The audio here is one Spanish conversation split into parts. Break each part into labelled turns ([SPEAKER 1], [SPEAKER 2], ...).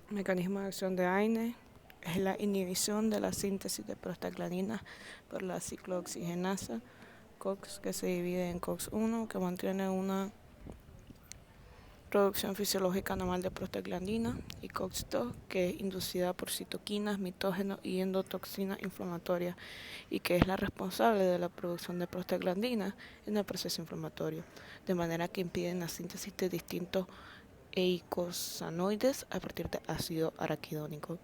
[SPEAKER 1] Mecanismo de acción de AINE es la inhibición de la síntesis de prostaglandinas por la ciclooxigenasa COX, que se divide en COX-1, que mantiene una producción fisiológica normal de prostaglandina, y COX-2, que es inducida por citoquinas, mitógenos y endotoxina inflamatoria, y que es la responsable de la producción de prostaglandina en el proceso inflamatorio, de manera que impiden la síntesis de distintos eicosanoides a partir de ácido araquidónico.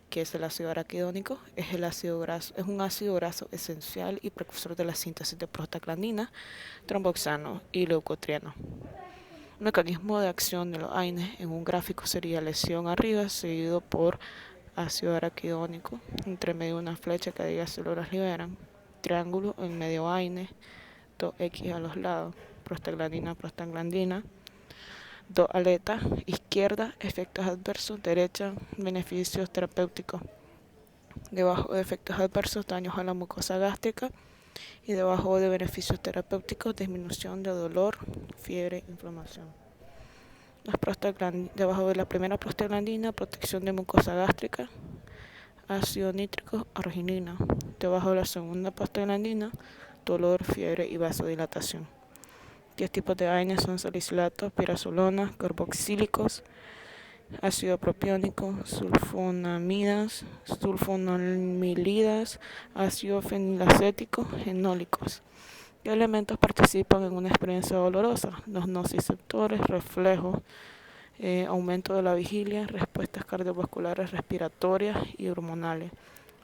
[SPEAKER 1] ¿Qué es el ácido araquidónico? Es un ácido graso esencial y precursor de la síntesis de prostaglandina, tromboxano y leucotrieno. Un mecanismo de acción de los AINES en un gráfico sería lesión arriba, seguido por ácido araquidónico, entre medio una flecha que diga células liberan, triángulo en medio AINES, 2X a los lados, prostaglandina, 2 aletas, izquierda, efectos adversos, derecha, beneficios terapéuticos. Debajo de efectos adversos, daños a la mucosa gástrica, y debajo de beneficios terapéuticos, disminución de dolor, fiebre, inflamación. Debajo de la primera prostaglandina, protección de mucosa gástrica, ácido nítrico, arginina. Debajo de la segunda prostaglandina, dolor, fiebre y vasodilatación. 10 tipos de AINES son salicilatos, pirazolonas, carboxílicos, ácido propiónico, sulfonamidas, sulfonamilidas, ácido fenilacético, genólicos. ¿Qué elementos participan en una experiencia dolorosa? Los nociceptores, reflejos, aumento de la vigilia, respuestas cardiovasculares, respiratorias y hormonales.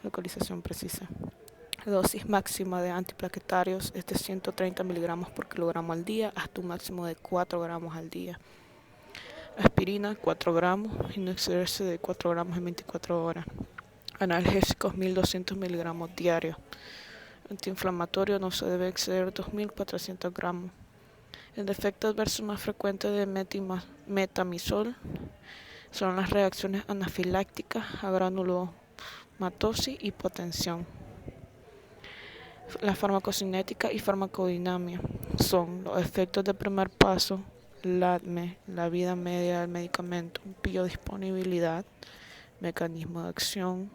[SPEAKER 1] Localización precisa. La dosis máxima de antiplaquetarios es de 130 miligramos por kilogramo al día hasta un máximo de 4 gramos al día. Aspirina 4 gramos y no excederse de 4 gramos en 24 horas. Analgésicos 1200 miligramos diarios. Antiinflamatorio no se debe exceder 2400 gramos. El efecto adverso más frecuente de metamizol son las reacciones anafilácticas a granulomatosis y hipotensión. La farmacocinética y farmacodinamia son los efectos de primer paso, LADME, la vida media del medicamento, biodisponibilidad, mecanismo de acción,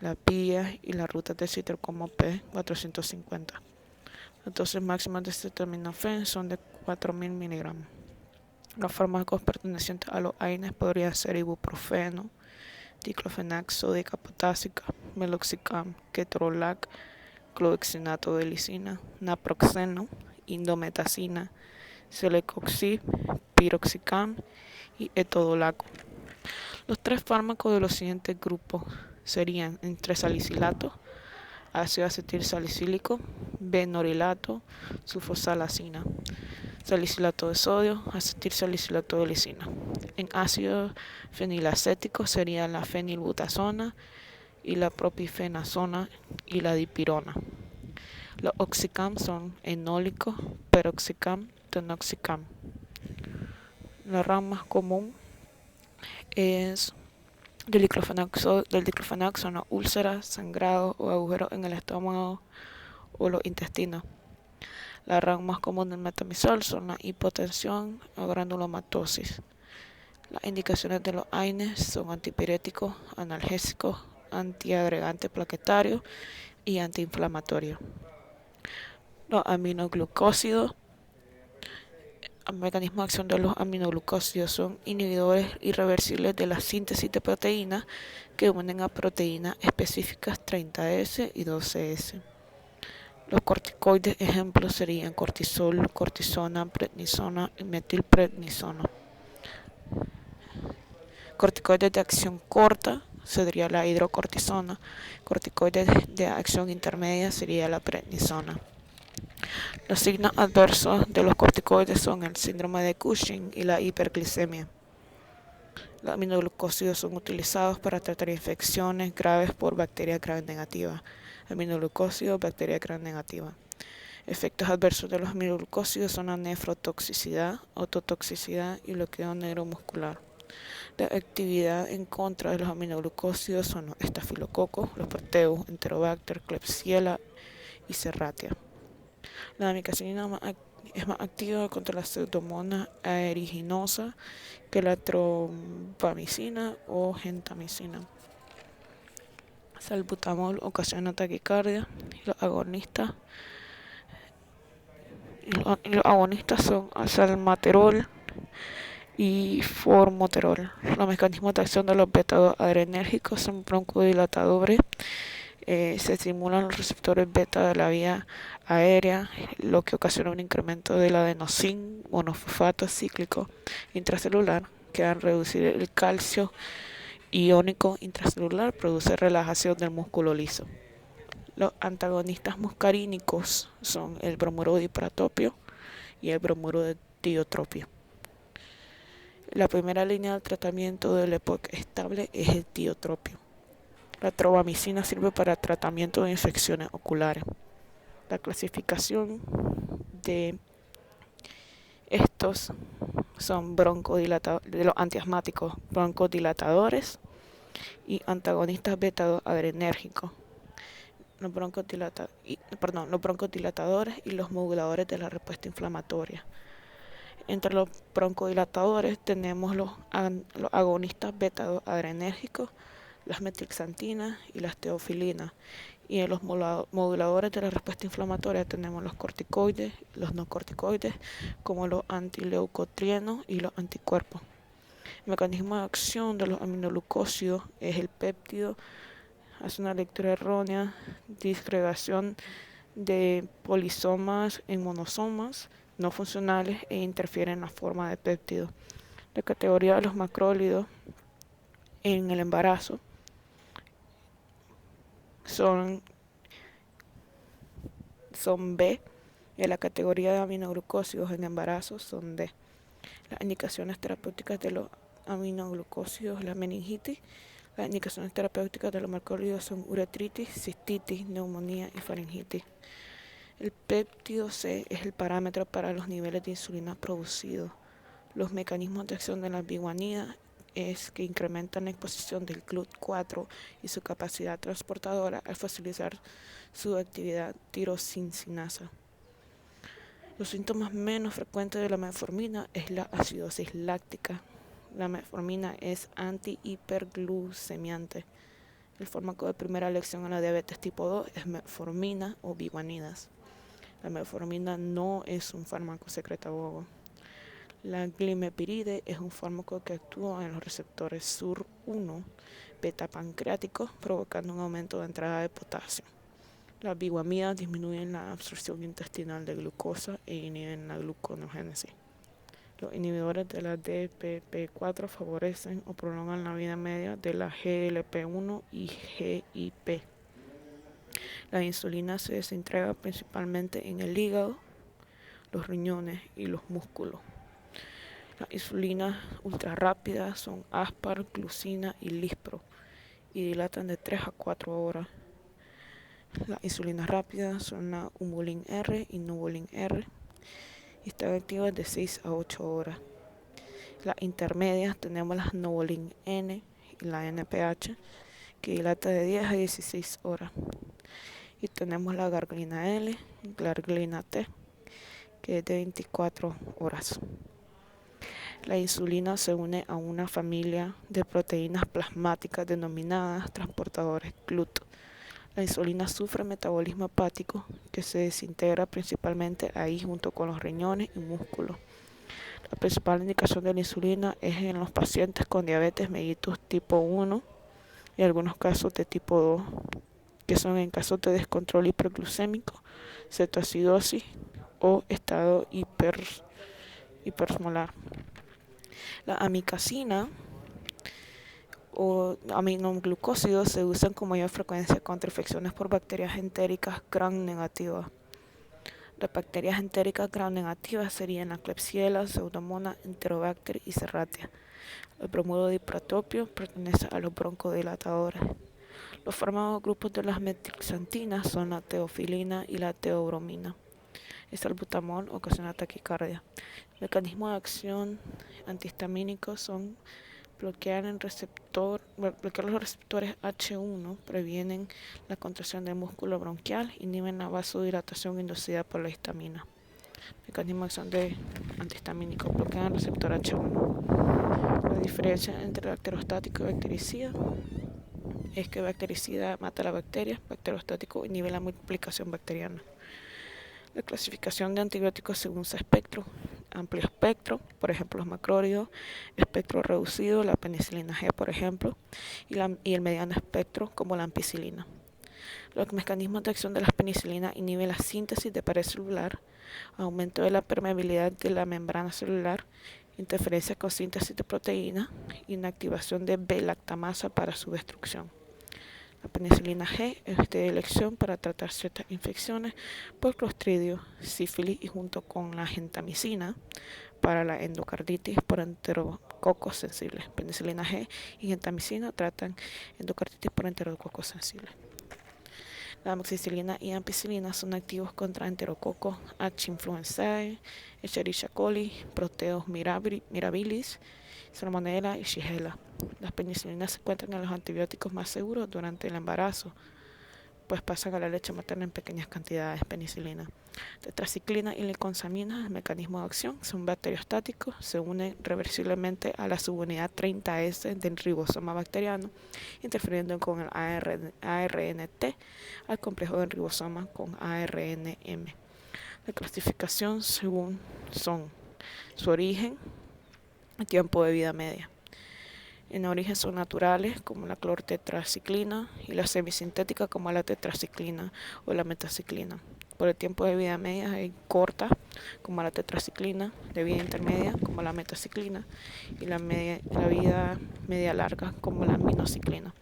[SPEAKER 1] la PIA y la ruta de citrocromo P 450. Las dosis máximas de acetaminofén son de 4000 miligramos. Los fármacos pertenecientes a los AINES podrían ser ibuprofeno, diclofenac sódica potásica, meloxicam, ketorolac, clorexinato de lisina, naproxeno, indometacina, celecoxib, piroxicam y etodolaco. Los 3 fármacos de los siguientes grupos serían entre salicilato, ácido acetilsalicílico, benorilato, sulfosalacina, salicilato de sodio, acetilsalicilato de lisina. En ácido fenilacético sería la fenilbutazona y la propifenazona y la dipirona. Los oxicam son enólico, peroxicam, tenoxicam. La rama más común es del diclofenac son las úlceras, sangrado o agujeros en el estómago o los intestinos. La rama más común del metamizol son la hipotensión o granulomatosis. Las indicaciones de los AINES son antipiréticos, analgésicos, antiagregantes plaquetarios y antiinflamatorios. Los aminoglucósidos. El mecanismo de acción de los aminoglucósidos son inhibidores irreversibles de la síntesis de proteínas que unen a proteínas específicas 30S y 12S. Los corticoides ejemplos serían cortisol, cortisona, prednisona y metilprednisona. Corticoides de acción corta sería la hidrocortisona. Corticoides de acción intermedia sería la prednisona. Los signos adversos de los corticoides son el síndrome de Cushing y la hiperglicemia. Los aminoglucósidos son utilizados para tratar infecciones graves por bacterias gram negativas. Aminoglucósidos, bacterias gram negativas. Efectos adversos de los aminoglucósidos son la nefrotoxicidad, ototoxicidad y bloqueo neuromuscular. La actividad en contra de los aminoglucósidos son los estafilococos, los proteus, Enterobacter, Klebsiella y Serratia. La amicacilina Es más activa contra la pseudomonas aeruginosa que la trompamicina o gentamicina. Salbutamol ocasiona taquicardia. Y los agonistas son salmeterol y formoterol. Los mecanismos de acción de los beta adrenérgicos son broncodilatadores. Se estimulan los receptores beta de la vía aérea, lo que ocasiona un incremento del adenosín monofosfato cíclico intracelular, que al reducir el calcio iónico intracelular produce relajación del músculo liso. Los antagonistas muscarínicos son el bromuro de ipratopio y el bromuro de tiotropio. La primera línea de tratamiento del EPOC estable es el tiotropio. La trombamicina sirve para tratamiento de infecciones oculares. La clasificación de estos son de los antiasmáticos, broncodilatadores y antagonistas beta adrenérgicos. Los broncodilatadores y los moduladores de la respuesta inflamatoria. Entre los broncodilatadores tenemos los agonistas beta adrenérgicos, las metilxantinas y las teofilinas. Y en los moduladores de la respuesta inflamatoria tenemos los corticoides, los no corticoides, como los antileucotrienos y los anticuerpos. El mecanismo de acción de los aminoglucósidos es el péptido. Hace una lectura errónea, disgregación de polisomas en monosomas no funcionales e interfiere en la forma de péptido. La categoría de los macrólidos en el embarazo son B, y la categoría de aminoglucósidos en embarazo son D. Las indicaciones terapéuticas de los aminoglucósidos, la meningitis. Las indicaciones terapéuticas de los macrólidos son uretritis, cistitis, neumonía y faringitis. El péptido C es el parámetro para los niveles de insulina producidos. Los mecanismos de acción de la biguanida es que incrementan la exposición del GLUT4 y su capacidad transportadora al facilitar su actividad tirosincinasa. Los síntomas menos frecuentes de la metformina es la acidosis láctica. La metformina es antihiperglucemiante. El fármaco de primera elección en la diabetes tipo 2 es metformina o biguanidas. La metformina no es un fármaco secretagogo. La glimepiride es un fármaco que actúa en los receptores SUR1 beta pancreáticos, provocando un aumento de entrada de potasio. Las biguamidas disminuyen la absorción intestinal de glucosa e inhiben la gluconeogénesis. Los inhibidores de la DPP4 favorecen o prolongan la vida media de la GLP1 y GIP. La insulina se desintegra principalmente en el hígado, los riñones y los músculos. Las insulinas ultrarrápidas son Aspar, Glucina y Lispro y dilatan de 3 a 4 horas. Las insulinas rápidas son la Humulin R y Nubulin R y están activas de 6 a 8 horas. Las intermedias tenemos las Nubulin N y la NPH que dilata de 10 a 16 horas. Y tenemos la Garglina L y Garglina T que es de 24 horas. La insulina se une a una familia de proteínas plasmáticas denominadas transportadores GLUT. La insulina sufre metabolismo hepático que se desintegra principalmente ahí junto con los riñones y músculos. La principal indicación de la insulina es en los pacientes con diabetes mellitus tipo 1 y algunos casos de tipo 2, que son en casos de descontrol hiperglucémico, cetoacidosis o estado hipersmolar. La amicacina o aminoglucósidos se usan con mayor frecuencia contra infecciones por bacterias entéricas gram negativas. Las bacterias entéricas gram negativas serían la Klebsiella, Pseudomonas, Enterobacter y Serratia. El bromuro de ipratopio pertenece a los broncodilatadores. Los farmacogrupos de las metilxantinas son la teofilina y la teobromina. El salbutamol ocasiona taquicardia. Mecanismos de acción antihistamínicos son bloquear los receptores H1, previenen la contracción del músculo bronquial, inhiben la vasodilatación inducida por la histamina. Mecanismo de acción de antihistamínico, bloquean el receptor H1. La diferencia entre bacterostático y bactericida es que bactericida mata a la bacteria, bacterostático inhibe la multiplicación bacteriana. La clasificación de antibióticos según su espectro: amplio espectro, por ejemplo los macrólidos; espectro reducido, la penicilina G, por ejemplo, y el mediano espectro, como la ampicilina. Los mecanismos de acción de las penicilinas inhiben la síntesis de pared celular, aumento de la permeabilidad de la membrana celular, interferencia con síntesis de proteína, inactivación de B-lactamasa para su destrucción. La penicilina G es de elección para tratar ciertas infecciones por clostridio, sífilis, y junto con la gentamicina para la endocarditis por enterococos sensibles. Penicilina G y gentamicina tratan endocarditis por enterococos sensibles. La amoxicilina y ampicilina son activos contra enterococos H. influenzae, Escherichia coli, Proteus mirabilis, Salmonella y Shigella. Las penicilinas se encuentran en los antibióticos más seguros durante el embarazo, pues pasan a la leche materna en pequeñas cantidades. Penicilina, tetraciclina y liconsamina, el mecanismo de acción: son bacteriostáticos, se unen reversiblemente a la subunidad 30S del ribosoma bacteriano, interfiriendo con el ARNT al complejo del ribosoma con ARNM. La clasificación según son su origen y tiempo de vida media. En origen son naturales, como la clortetraciclina, y la semisintética, como la tetraciclina o la metaciclina. Por el tiempo de vida media hay corta, como la tetraciclina; de vida intermedia, como la metaciclina; y la vida media larga, como la aminociclina.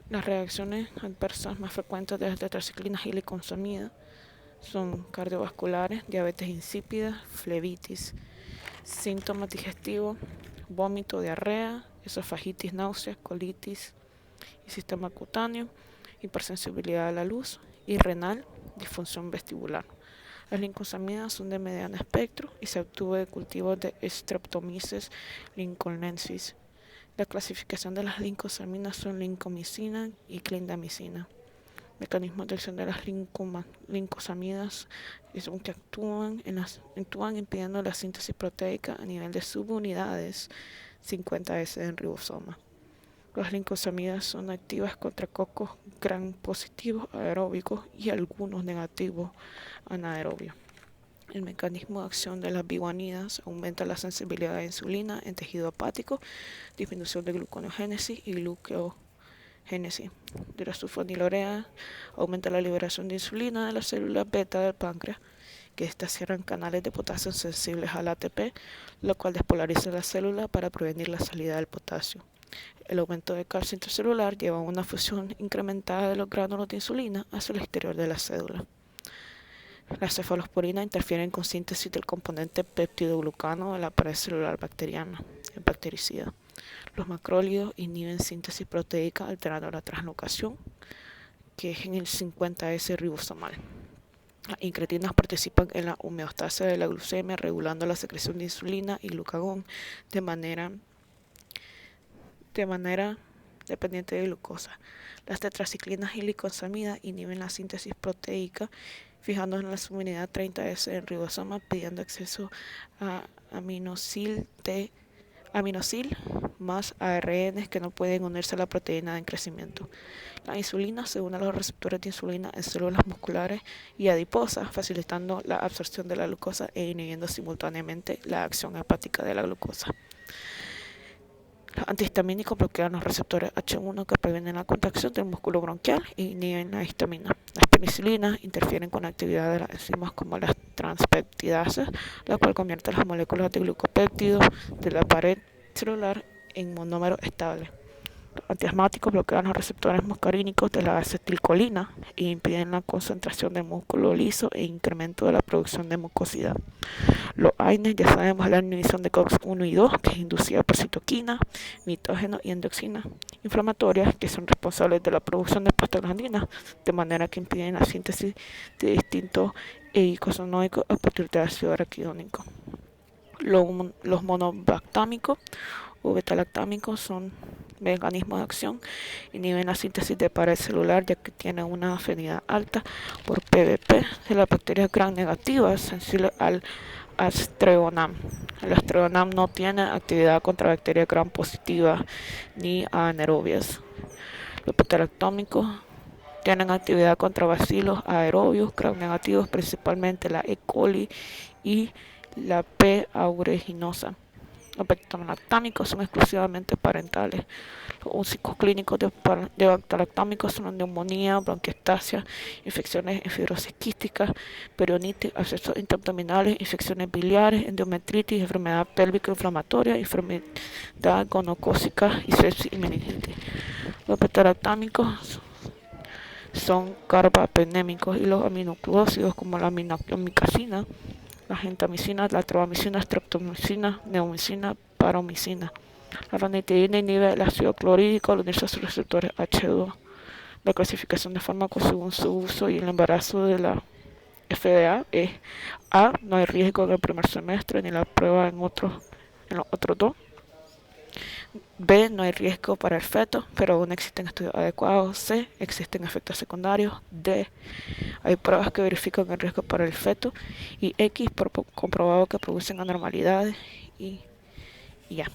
[SPEAKER 1] Las reacciones adversas más frecuentes de la tetraciclina y liconsamida son cardiovasculares, diabetes insípida, flebitis. Síntomas digestivos: vómito, diarrea, esofagitis, náuseas, colitis y sistema cutáneo, hipersensibilidad a la luz, y renal, disfunción vestibular. Las lincosamidas son de mediano espectro y se obtuvo de cultivos de Streptomyces lincolnensis. La clasificación de las lincosamidas son lincomicina y clindamicina. Mecanismos de acción de las lincosamidas es que actúan impidiendo la síntesis proteica a nivel de subunidades 50S del ribosoma. Las lincosamidas son activas contra cocos gram positivos aeróbicos y algunos negativos anaerobios. El mecanismo de acción de las biguanidas: aumenta la sensibilidad a la insulina en tejido hepático, disminución de gluconeogénesis y gluconeogénesis. De la sulfonilurea aumenta la liberación de insulina de las células beta del páncreas, que estas cierran canales de potasio sensibles al ATP, lo cual despolariza la célula para prevenir la salida del potasio. El aumento de calcio intracelular lleva a una fusión incrementada de los gránulos de insulina hacia el exterior de la célula. Las cefalosporinas interfieren con síntesis del componente peptidoglucano de la pared celular bacteriana, el bactericida. Los macrólidos inhiben síntesis proteica alterando la translocación, que es en el 50S ribosomal. Las incretinas participan en la homeostasis de la glucemia, regulando la secreción de insulina y glucagón de manera dependiente de glucosa. Las tetraciclinas y liconsamida inhiben la síntesis proteica, fijando en la subunidad 30S del ribosoma, pidiendo acceso a aminosil más ARNs que no pueden unirse a la proteína en crecimiento. La insulina se une a los receptores de insulina en células musculares y adiposas, facilitando la absorción de la glucosa e inhibiendo simultáneamente la acción hepática de la glucosa. Los antihistamínicos bloquean los receptores H1 que previenen la contracción del músculo bronquial e inhiben la histamina. Las penicilinas interfieren con la actividad de las enzimas como las transpeptidases, la cual convierte las moléculas de glucopéptidos de la pared celular en monómeros estables. Los antiasmáticos bloquean los receptores muscarínicos de la acetilcolina e impiden la concentración del músculo liso e incremento de la producción de mucosidad. Los AINES, ya sabemos, la inhibición de COX-1 y 2, que es inducida por citoquina, mitógeno y endoxinas inflamatorias, que son responsables de la producción de prostaglandinas, de manera que impiden la síntesis de distintos eicosanoicos a partir de ácido araquidónico. Los monolactámicos o betalactámicos son Mecanismos de acción: inhiben la síntesis de pared celular ya que tienen una afinidad alta por PBP. De las bacterias gram negativas sensibles al Astreonam. El Astreonam no tiene actividad contra bacterias gram positivas ni anaerobias. Los beta-lactómicos tienen actividad contra bacilos aerobios gram negativos, principalmente la E. coli y la P. aeruginosa. Los beta-lactámicos son exclusivamente parentales. Los usos clínicos de beta-lactámicos son neumonía, bronquiectasia, infecciones en fibrosis quística, perionitis, abscesos intraabdominales, infecciones biliares, endometritis, enfermedad pélvica inflamatoria, enfermedad gonocócica y sepsis y meningitis. Los beta-lactámicos son carbapenémicos y los aminoglucósidos como la amilomicina, la gentamicina, la tropamicina, streptomicina, neomicina, paromicina. La ranitidina inhibe el ácido clorhídrico al unirse a sus receptores H2. La clasificación de fármacos según su uso y el embarazo de la FDA es: A. No hay riesgo en el primer semestre ni la prueba en los otros dos. B. No hay riesgo para el feto, pero aún existen estudios adecuados. C. Existen efectos secundarios. D. Hay pruebas que verifican el riesgo para el feto. Y X. Comprobado que producen anormalidades. Y ya.